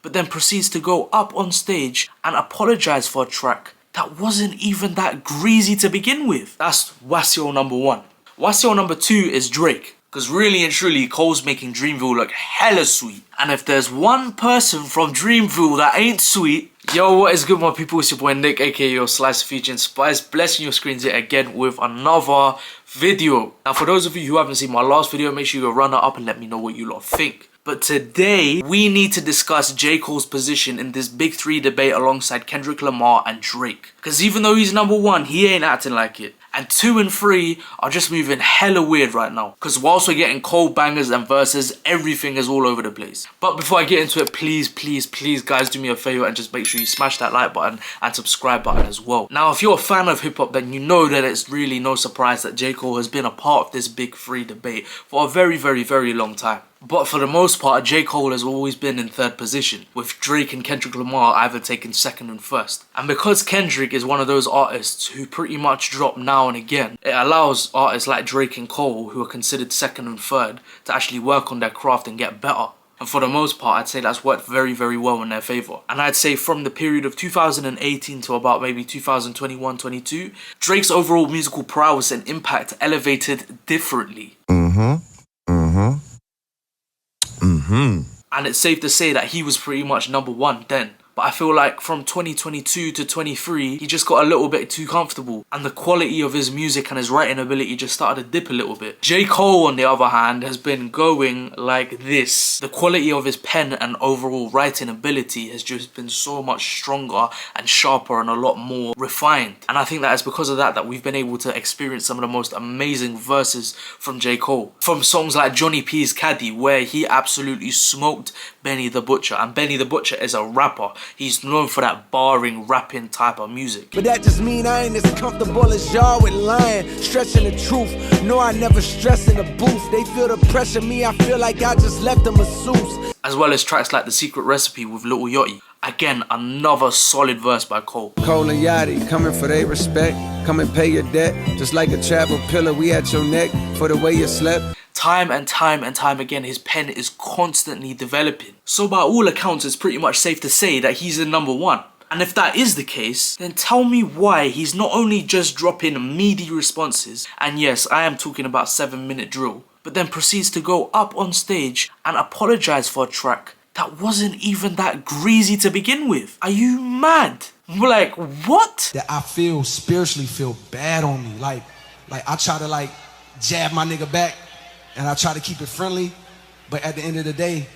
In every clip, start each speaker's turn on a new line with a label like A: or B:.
A: but then proceeds to go up on stage and apologize for a track that wasn't even that greasy to begin with. That's Wasio number 1. Wasio number 2 is Drake. Because really and truly, Cole's making Dreamville look hella sweet. And if there's one person from Dreamville that ain't sweet, yo, what is good, my people? It's your boy Nick, aka your Slice of Future Spice, blessing your screens yet again with another video. Now, for those of you who haven't seen my last video, make sure you go run that up and let me know what you lot think. But today, we need to discuss J. Cole's position in this Big 3 debate alongside Kendrick Lamar and Drake. Because even though he's number 1, he ain't acting like it. And 2 and 3 are just moving hella weird right now. Because whilst we're getting Cole bangers and verses, everything is all over the place. But before I get into it, please guys, do me a favor and just make sure you smash that like button and subscribe button as well. Now, if you're a fan of hip hop, then you know that it's really no surprise that J. Cole has been a part of this Big 3 debate for a very long time. But for the most part, J. Cole has always been in 3rd position, with Drake and Kendrick Lamar either taking 2nd and 1st. And because Kendrick is one of those artists who pretty much drop now and again, it allows artists like Drake and Cole, who are considered 2nd and 3rd, to actually work on their craft and get better. And for the most part, I'd say that's worked very well in their favour. And I'd say from the period of 2018 to about maybe 2021-22, Drake's overall musical prowess and impact elevated differently. And it's safe to say that he was pretty much number 1 then. But I feel like from 2022 to 23, he just got a little bit too comfortable. And the quality of his music and his writing ability just started to dip a little bit. J. Cole, on the other hand, has been going like this. The quality of his pen and overall writing ability has just been so much stronger and sharper and a lot more refined. And I think that it's because of that we've been able to experience some of the most amazing verses from J. Cole. From songs like Johnny P's Caddy, where he absolutely smoked Benny the Butcher. And Benny the Butcher is a rapper. He's known for that barring, rapping type of music.
B: But that just mean I ain't as comfortable as y'all with lying, stretching the truth. No, I never stress in the booth. They feel the pressure, me, I feel like I just left them a masseuse.
A: As well as tracks like The Secret Recipe with Lil Yachty. Again, another solid verse by Cole.
B: Cole and Yachty coming for their respect. Come and pay your debt. Just like a travel pillar, we at your neck for the way you slept.
A: Time and time again, his pen is constantly developing. So by all accounts, it's pretty much safe to say that he's in number 1. And if that is the case, then tell me why he's not only just dropping meaty responses, and yes, I am talking about 7-minute drill, but then proceeds to go up on stage and apologize for a track that wasn't even that greasy to begin with. Are you mad? Like, what?
C: That I spiritually feel bad on me. Like I try to jab my nigga back, and I try to keep it friendly, but at the end of the day,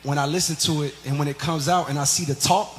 C: when I listen to it and when it comes out and I see the talk,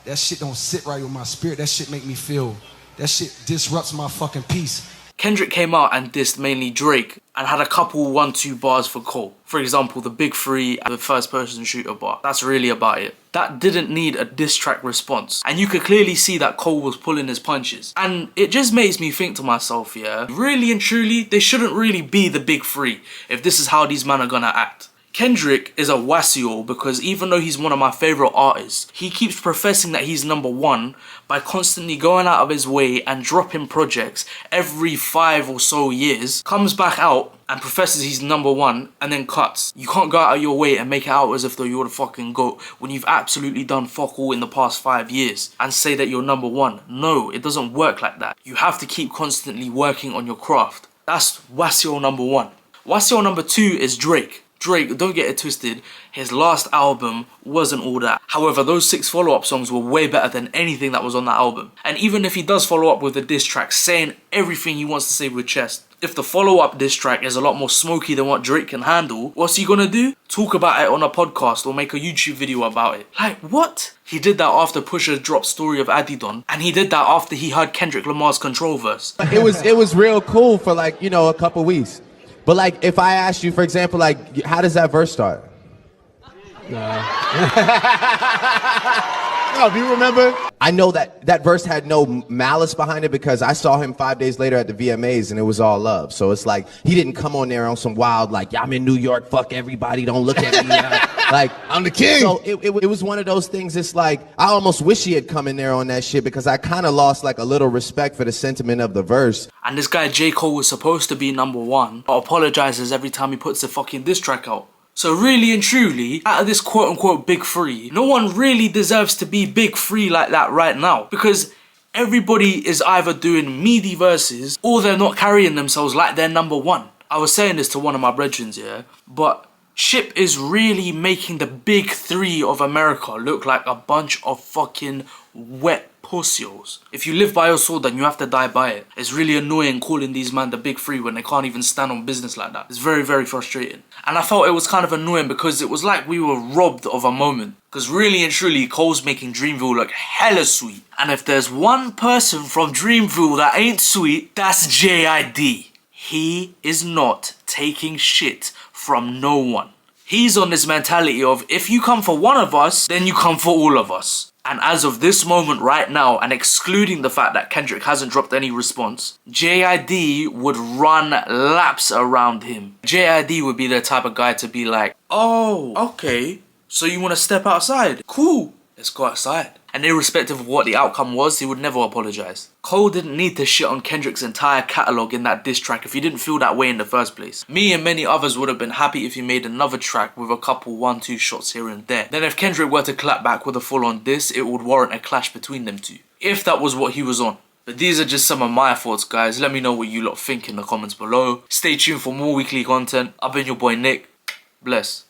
C: that shit don't sit right with my spirit. That shit make me feel, that shit disrupts my fucking peace.
A: Kendrick came out and dissed mainly Drake and had a couple 1-2 bars for Cole. For example, the Big 3 and the first person shooter bar. That's really about it. That didn't need a diss track response. And you could clearly see that Cole was pulling his punches. And it just makes me think to myself, yeah, really and truly, they shouldn't really be the Big 3 if this is how these men are gonna act. Kendrick is a Wasio because even though he's one of my favourite artists, he keeps professing that he's number 1 by constantly going out of his way and dropping projects every 5 or so years, comes back out and professes he's number 1 and then cuts. You can't go out of your way and make it out as if though you're the fucking GOAT when you've absolutely done fuck all in the past 5 years and say that you're number 1. No, it doesn't work like that. You have to keep constantly working on your craft. That's Wasio number 1. Wasio number 2 is Drake. Drake, don't get it twisted, his last album wasn't all that. However, those 6 follow-up songs were way better than anything that was on that album. And even if he does follow up with a diss track saying everything he wants to say with chest, if the follow-up diss track is a lot more smoky than what Drake can handle, what's he gonna do? Talk about it on a podcast or make a YouTube video about it. Like, what? He did that after Pusha dropped Story of Adidon, and he did that after he heard Kendrick Lamar's Control verse.
D: It was real cool for a couple weeks. But if I asked you, for example, how does that verse start? No, do you remember? I know that verse had no malice behind it because I saw him 5 days later at the VMAs and it was all love. So it's like, he didn't come on there on some wild, I'm in New York, fuck everybody, don't look at me. I'm the king. So it was one of those things, it's like, I almost wish he had come in there on that shit because I kind of lost a little respect for the sentiment of the verse.
A: And this guy J. Cole was supposed to be number 1, but apologizes every time he puts a fucking diss track out. So really and truly, out of this quote unquote big three, no one really deserves to be big three like that right now. Because everybody is either doing meaty verses or they're not carrying themselves like they're number one. I was saying this to one of my brethrens, yeah, but Chip is really making the big three of America look like a bunch of fucking wet pussios. If you live by your sword, then you have to die by it. It's really annoying calling these men the big three when they can't even stand on business like that. It's very, very frustrating. And I felt it was kind of annoying because it was like we were robbed of a moment. Because really and truly, Cole's making Dreamville look hella sweet. And if there's one person from Dreamville that ain't sweet, that's JID. He is not taking shit from no one. He's on this mentality of, if you come for one of us, then you come for all of us. And as of this moment right now, and excluding the fact that Kendrick hasn't dropped any response, JID would run laps around him. JID would be the type of guy to be like, oh, okay, so you want to step outside? Cool, let's go outside. And irrespective of what the outcome was, he would never apologise. Cole didn't need to shit on Kendrick's entire catalogue in that diss track if he didn't feel that way in the first place. Me and many others would have been happy if he made another track with a couple 1-2 shots here and there. Then if Kendrick were to clap back with a full-on diss, it would warrant a clash between them two. If that was what he was on. But these are just some of my thoughts, guys. Let me know what you lot think in the comments below. Stay tuned for more weekly content. I've been your boy Nick. Bless.